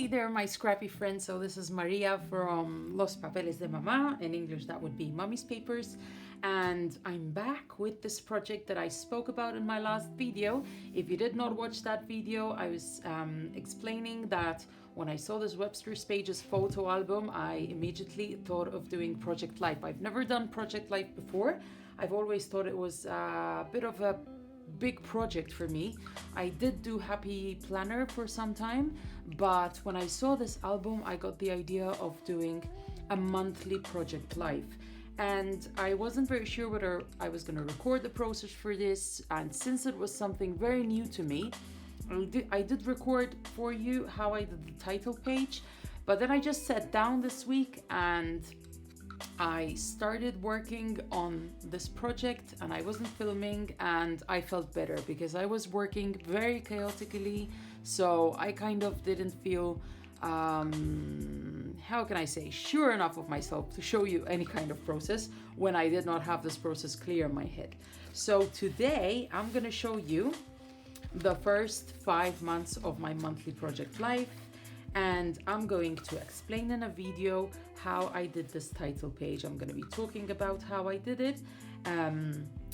Hey there, my scrappy friends. So this is Maria from Los Papeles de Mamá. In English, that would be Mommy's Papers. And I'm back with this project that I spoke about in my last video. If you did not watch that video, I was explaining that when I saw this Webster's Pages photo album, I immediately thought of doing Project Life. I've never done Project Life before. I've always thought it was a bit of a big project for me. I did do Happy Planner for some time, but when I saw this album, I got the idea of doing a monthly Project Life. And I wasn't very sure whether I was going to record the process for this, and since it was something very new to me, I did record for you how I did the title page, but then I just sat down this week and I started working on this project and I wasn't filming, and I felt better because I was working very chaotically, so I kind of didn't feel how can I say, sure enough of myself to show you any kind of process when I did not have this process clear in my head. So today I'm gonna show you the first 5 months of my monthly project life, and I'm going to explain in a video how I did this title page. I'm going to be talking about how I did it.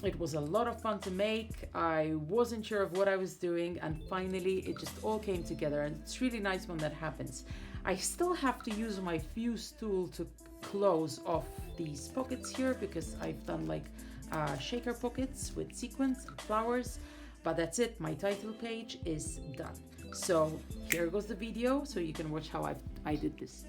It was a lot of fun to make. I wasn't sure of what I was doing, and finally it just all came together, and it's really nice when that happens. I still have to use my fuse tool to close off these pockets here because I've done like shaker pockets with sequins and flowers, but that's it. My title page is done. So here goes the video so you can watch how I did this.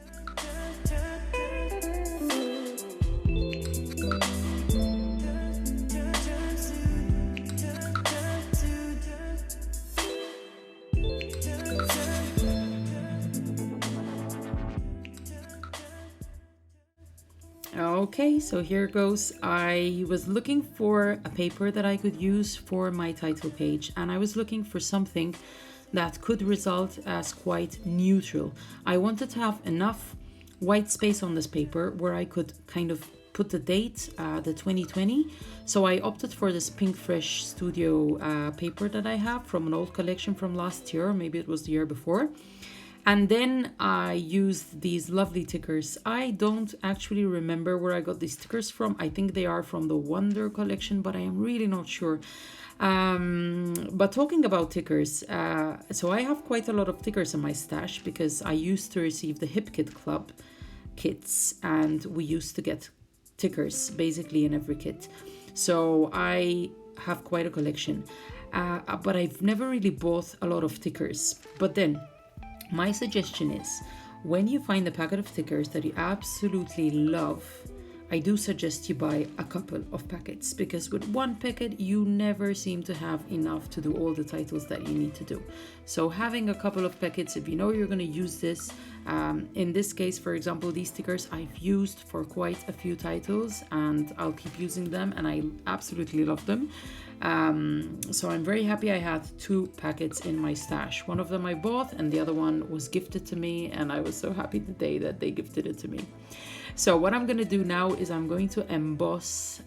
Okay, so here goes. I was looking for a paper that I could use for my title page, and I was looking for something that could result as quite neutral. I wanted to have enough white space on this paper where I could kind of put the date, the 2020. So I opted for this Pink Fresh Studio paper that I have from an old collection from last year, or maybe it was the year before. And then I used these lovely tickers. I don't actually remember where I got these stickers from. I think they are from the Wonder collection, but I am really not sure. But talking about tickers, so I have quite a lot of tickers in my stash because I used to receive the Hip Kit Club kits, and we used to get tickers basically in every kit. So I have quite a collection, but I've never really bought a lot of tickers. But then my suggestion is, when you find a packet of stickers that you absolutely love, I do suggest you buy a couple of packets, because with one packet you never seem to have enough to do all the titles that you need to do. So having a couple of packets, if you know you're going to use this, in this case, for example, these stickers I've used for quite a few titles and I'll keep using them, and I absolutely love them. So I'm very happy I had 2 packets in my stash. One of them I bought and the other one was gifted to me, and I was so happy the day that they gifted it to me. So what I'm going to do now is I'm going to emboss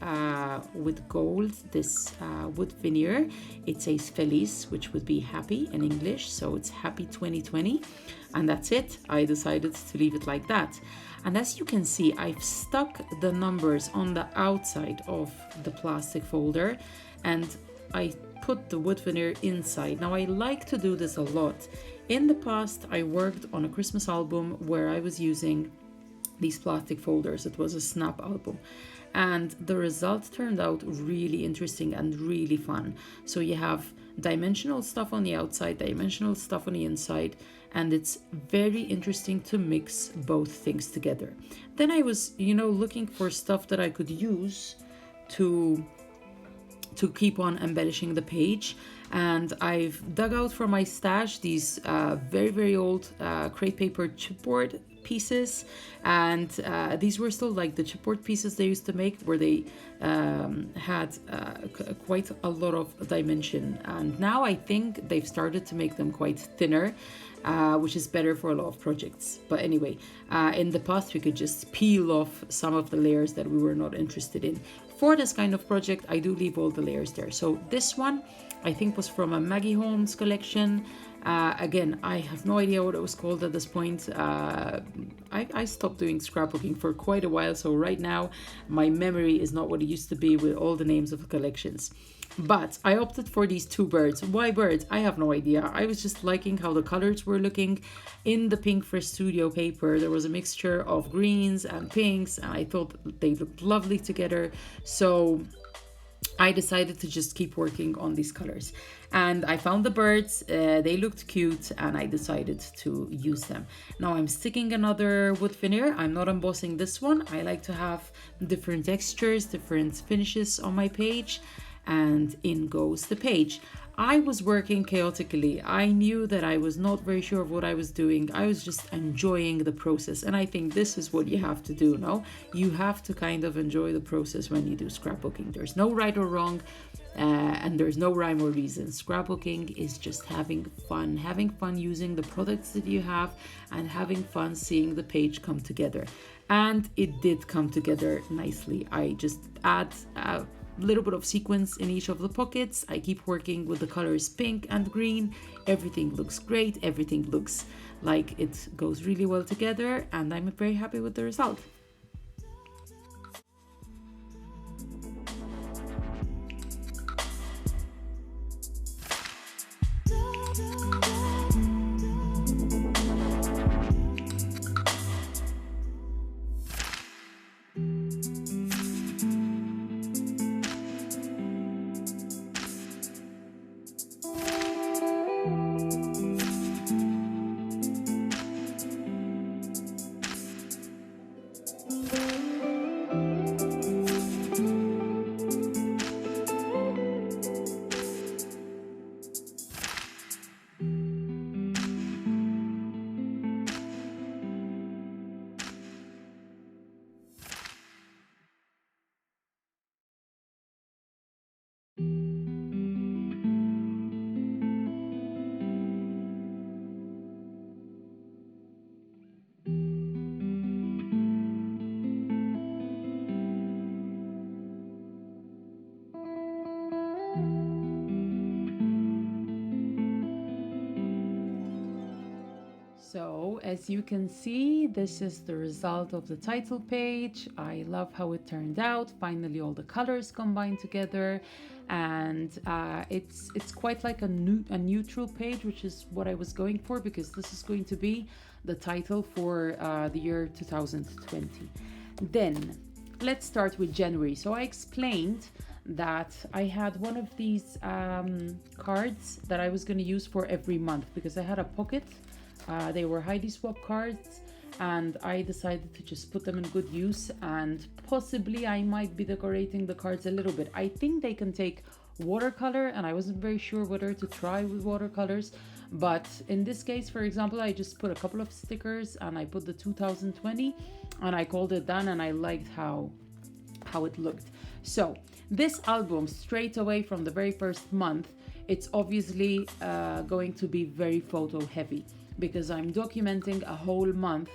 with gold this wood veneer. It says Feliz, which would be happy in English, so it's happy 2020, and that's it. I decided to leave it like that. And as you can see, I've stuck the numbers on the outside of the plastic folder, and I put the wood veneer inside. Now I like to do this a lot. In the past, I worked on a Christmas album where I was using these plastic folders. It was a snap album, and the result turned out really interesting and really fun. So you have dimensional stuff on the outside, dimensional stuff on the inside, and it's very interesting to mix both things together. Then I was, looking for stuff that I could use to keep on embellishing the page, and I've dug out from my stash these very, very old crepe paper chipboard pieces, and these were still like the chipboard pieces they used to make, where they had quite a lot of dimension, and now I think they've started to make them quite thinner, which is better for a lot of projects. But anyway, in the past we could just peel off some of the layers that we were not interested in. For this kind of project, I do leave all the layers there. So this one I think was from a Maggie Holmes collection. Again, I have no idea what it was called at this point. I stopped doing scrapbooking for quite a while, so right now my memory is not what it used to be with all the names of the collections. But I opted for these two birds. Why birds? I have no idea. I was just liking how the colors were looking. In the Pink for Studio paper, there was a mixture of greens and pinks, and I thought they looked lovely together. So I decided to just keep working on these colors. And I found the birds, they looked cute, and I decided to use them. Now I'm sticking another wood veneer. I'm not embossing this one. I like to have different textures, different finishes on my page, and in goes the page. I was working chaotically. I knew that I was not very sure of what I was doing. I was just enjoying the process. And I think this is what you have to do, no? You have to kind of enjoy the process when you do scrapbooking. There's no right or wrong, and there's no rhyme or reason. Scrapbooking is just having fun using the products that you have, and having fun seeing the page come together. And it did come together nicely. I just add little bit of sequence in each of the pockets. I keep working with the colors pink and green. Everything looks great. Everything looks like it goes really well together, and I'm very happy with the result. So as you can see, this is the result of the title page. I love how it turned out. Finally, all the colors combined together, and it's quite like a neutral page, which is what I was going for, because this is going to be the title for the year 2020. Then let's start with January. So I explained that I had one of these cards that I was going to use for every month, because I had a pocket. They were Heidi swap cards, and I decided to just put them in good use, and possibly I might be decorating the cards a little bit. I think they can take watercolor, and I wasn't very sure whether to try with watercolors, but in this case, for example, I just put a couple of stickers and I put the 2020 and I called it done, and I liked how it looked. So this album, straight away from the very first month, it's obviously going to be very photo heavy, because I'm documenting a whole month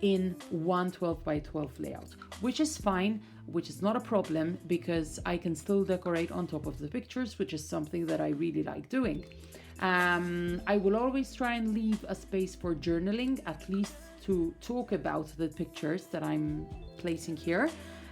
in one 12 by 12 layout, which is fine, which is not a problem, because I can still decorate on top of the pictures, which is something that I really like doing. I will always try and leave a space for journaling, at least to talk about the pictures that I'm placing here,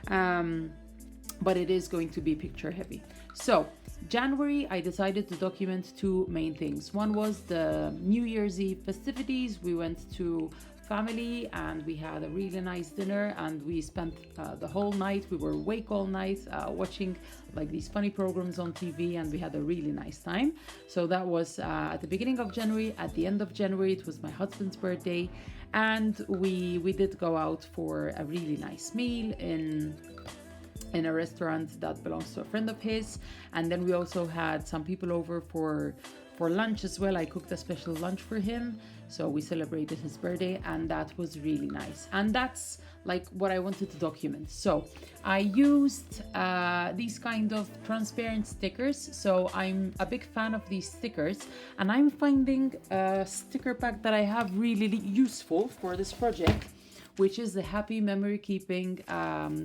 but it is going to be picture heavy. So January, I decided to document two main things. One was the New Year's Eve festivities. We went to family and we had a really nice dinner, and we spent the whole night. We were awake all night watching like these funny programs on TV, and we had a really nice time. So that was at the beginning of January. At the end of January, it was my husband's birthday, and we did go out for a really nice meal in a restaurant that belongs to a friend of his. And then we also had some people over for lunch as well. I cooked a special lunch for him, so we celebrated his birthday, and that was really nice. And that's like what I wanted to document. So I used these kind of transparent stickers. So I'm a big fan of these stickers, and I'm finding a sticker pack that I have really useful for this project, which is the Happy Memory Keeping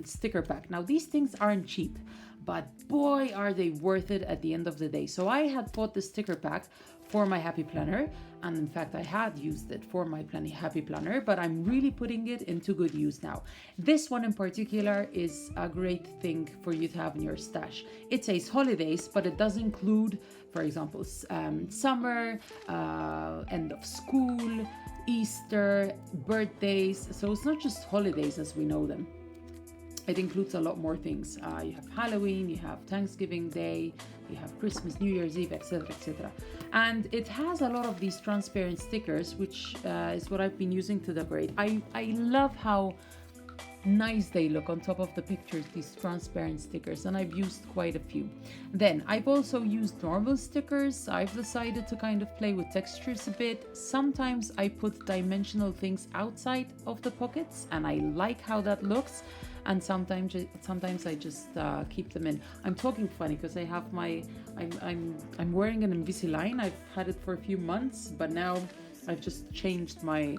sticker pack. Now, these things aren't cheap, but boy, are they worth it at the end of the day. So I had bought the sticker pack for my happy planner, and in fact I had used it for my happy planner, but I'm really putting it into good use now. This one in particular is a great thing for you to have in your stash. It says holidays, but it does include, for example, summer, end of school, Easter, birthdays. So it's not just holidays as we know them. It includes a lot more things. You have Halloween, you have Thanksgiving Day, you have Christmas, New Year's Eve, etc., etc. And it has a lot of these transparent stickers, which is what I've been using to decorate. I love how nice they look on top of the pictures, these transparent stickers, and I've used quite a few. Then I've also used normal stickers. I've decided to kind of play with textures a bit. Sometimes I put dimensional things outside of the pockets, and I like how that looks. And sometimes I just keep them in. I'm talking funny because I have I'm wearing an Invisalign. I've had it for a few months, but now I've just changed my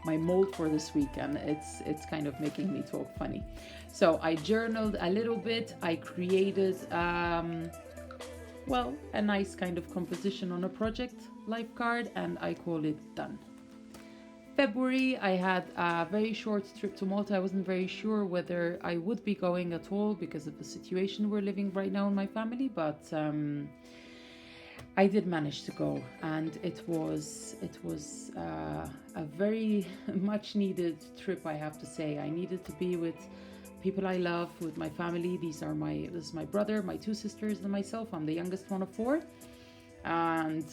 mold for this week, and it's kind of making me talk funny. So I journaled a little bit. I created a nice kind of composition on a project life card, and I call it done. February, I had a very short trip to Malta. I wasn't very sure whether I would be going at all because of the situation we're living right now in my family, but I did manage to go, and it was a very much needed trip, I have to say. I needed to be with people I love, with my family. This is my brother, my two sisters, and myself. I'm the youngest one of four. And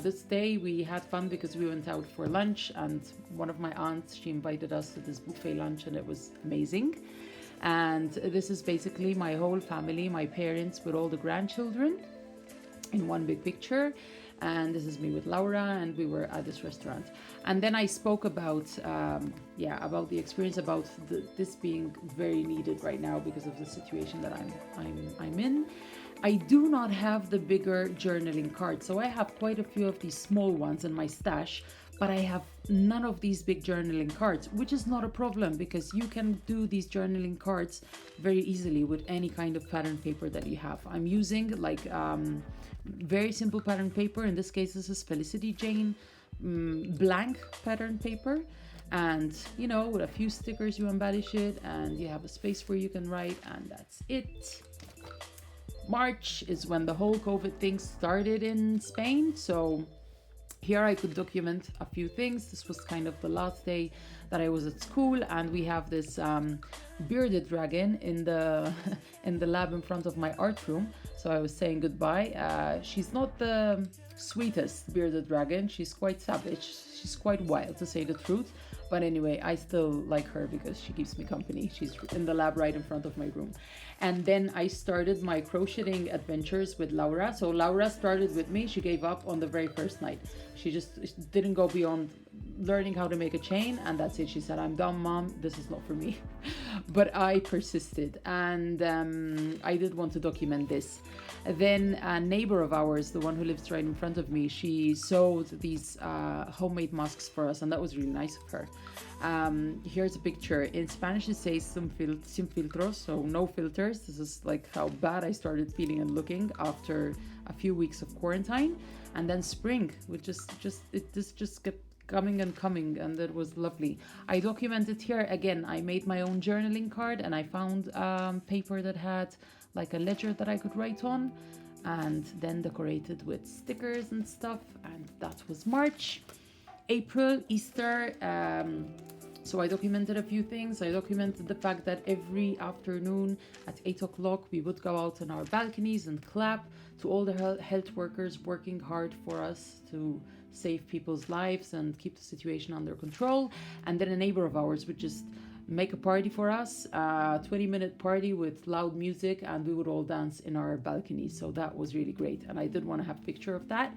this day we had fun because we went out for lunch, and one of my aunts, she invited us to this buffet lunch, and it was amazing. And this is basically my whole family, my parents with all the grandchildren in one big picture. And this is me with Laura, and we were at this restaurant. And then I spoke about the experience, about this being very needed right now because of the situation that I'm in. I do not have the bigger journaling cards, so I have quite a few of these small ones in my stash, but I have none of these big journaling cards, which is not a problem because you can do these journaling cards very easily with any kind of pattern paper that you have. I'm using very simple pattern paper. In this case, this is Felicity Jane blank pattern paper. And, with a few stickers, you embellish it, and you have a space where you can write, and that's it. March is when the whole COVID thing started in Spain, so here I could document a few things. This was kind of the last day that I was at school, and we have this bearded dragon in the lab in front of my art room. So I was saying goodbye. She's not the sweetest bearded dragon. She's quite savage. She's quite wild, to say the truth. But anyway, I still like her because she keeps me company. She's in the lab right in front of my room. And then I started my crocheting adventures with Laura. So Laura started with me. She gave up on the very first night. She just didn't go beyond learning how to make a chain, and that's it. She said, "I'm done, Mom. This is not for me." But I persisted, and I did want to document this. Then a neighbor of ours, the one who lives right in front of me, she sewed these homemade masks for us, and that was really nice of her. Here's a picture. In Spanish it says sin filtros, so no filters. This is like how bad I started feeling and looking after a few weeks of quarantine. And then spring, which just kept coming and coming, and it was lovely. I documented here again. I made my own journaling card, and I found paper that had like a ledger that I could write on, and then decorated with stickers and stuff. And that was March. April, Easter. So I documented a few things. I documented the fact that every afternoon at 8 o'clock we would go out on our balconies and clap to all the health workers working hard for us to save people's lives and keep the situation under control. And then a neighbor of ours would just make a party for us, a 20-minute party with loud music, and we would all dance in our balconies. So that was really great, and I did want to have a picture of that.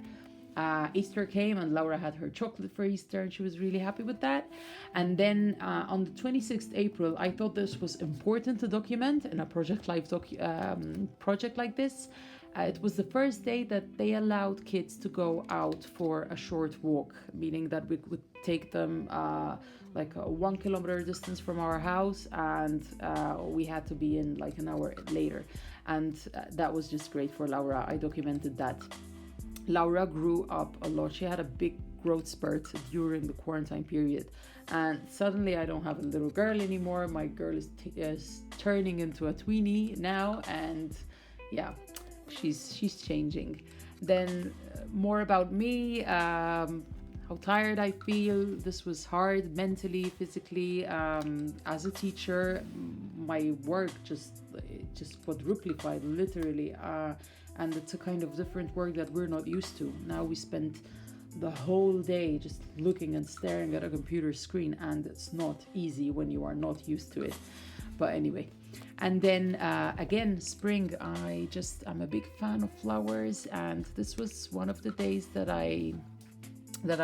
Easter came, and Laura had her chocolate for Easter, and she was really happy with that. And then on the 26th April, I thought this was important to document in a project like this. It was the first day that they allowed kids to go out for a short walk, meaning that we would take them like a 1 kilometer distance from our house, and we had to be in like an hour later. And that was just great for Laura. I documented that. Laura grew up a lot. She had a big growth spurt during the quarantine period, and suddenly I don't have a little girl anymore. My girl is turning into a tweenie now, and yeah, she's changing. Then more about me, how tired I feel. This was hard mentally, physically. As a teacher, my work just quadruplified literally, and it's a kind of different work that we're not used to. Now we spend the whole day just looking and staring at a computer screen, and it's not easy when you are not used to it. But anyway, and then again, spring. I'm a big fan of flowers, and this was one of the days that I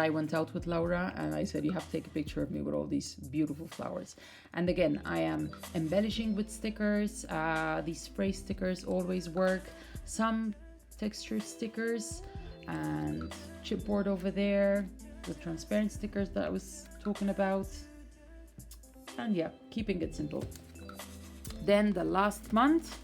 went out with Laura, and I said, you have to take a picture of me with all these beautiful flowers. And again, I am embellishing with stickers. These spray stickers always work. Some textured stickers, and chipboard over there, the transparent stickers that I was talking about. And yeah, keeping it simple. Then the last month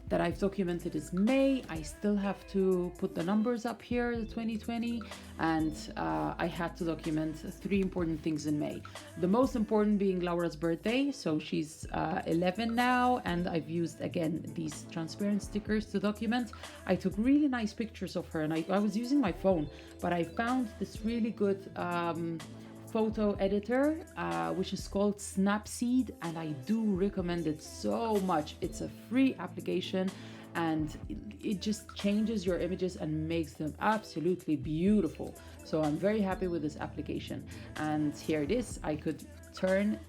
that I've documented is May. I still have to put the numbers up here, the 2020, and I had to document 3 important things in May. The most important being Laura's birthday, so she's 11 now, and I've used again these transparent stickers to document. I took really nice pictures of her, and I was using my phone, but I found this really good photo editor, which is called Snapseed, and I do recommend it so much. It's a free application, and it just changes your images and makes them absolutely beautiful. So I'm very happy with this application. And here it is. I could turn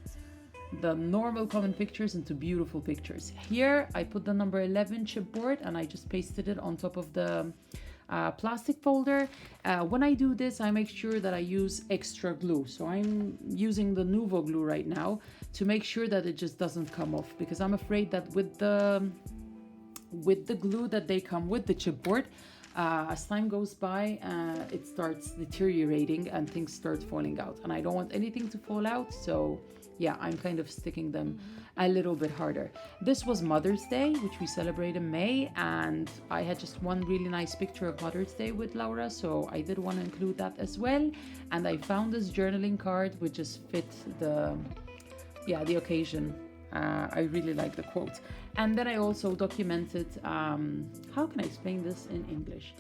the normal common pictures into beautiful pictures. Here I put the number 11 chipboard, and I just pasted it on top of the plastic folder. When I do this, I make sure that I use extra glue. So I'm using the Nuvo glue right now to make sure that it just doesn't come off, because I'm afraid that with the glue that they come with the chipboard, as time goes by, it starts deteriorating and things start falling out, and I don't want anything to fall out. So yeah, I'm kind of sticking them a little bit harder. This was Mother's Day, which we celebrate in May, and I had just one really nice picture of Mother's Day with Laura, so I did want to include that as well. And I found this journaling card which just fit the occasion. I really like the quote. And then I also documented, how can I explain this in English?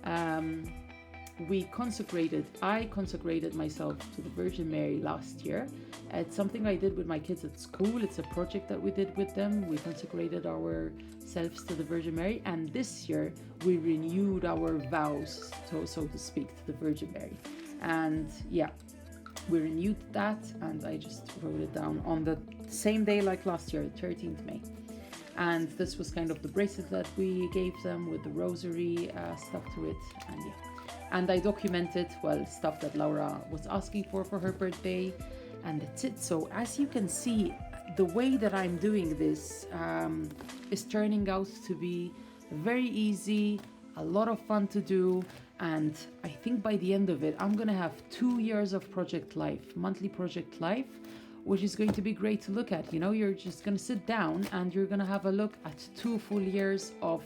I consecrated myself to the Virgin Mary last year. It's something I did with my kids at school. It's a project that we did with them. We consecrated ourselves to the Virgin Mary, and this year we renewed our vows, so to speak, to the Virgin Mary. And yeah, we renewed that, and I just wrote it down on the same day like last year, 13th May. And this was kind of the bracelet that we gave them with the rosary stuff to it, and yeah. And I documented, stuff that Laura was asking for her birthday, and that's it. So as you can see, the way that I'm doing this is turning out to be very easy, a lot of fun to do, and I think by the end of it, I'm gonna have 2 years of project life, monthly project life, which is going to be great to look at. You know, you're just gonna sit down and you're gonna have a look at 2 full years of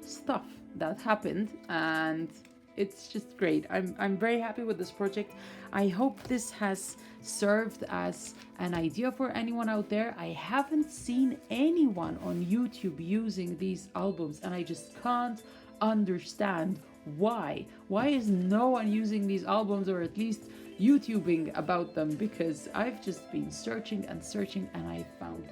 stuff that happened, and it's just great. I'm very happy with this project. I hope this has served as an idea for anyone out there. I haven't seen anyone on YouTube using these albums, and I just can't understand why. Why is no one using these albums, or at least YouTubing about them? Because I've just been searching and searching, and I found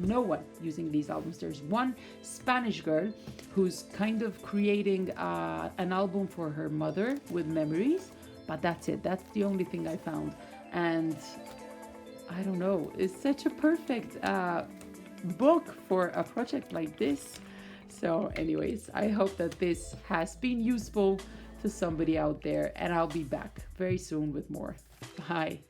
no one using these albums. There's one Spanish girl who's kind of creating an album for her mother with memories, but that's it. That's the only thing I found. And I don't know, it's such a perfect book for a project like this. So anyways, I hope that this has been useful to somebody out there, and I'll be back very soon with more. Bye.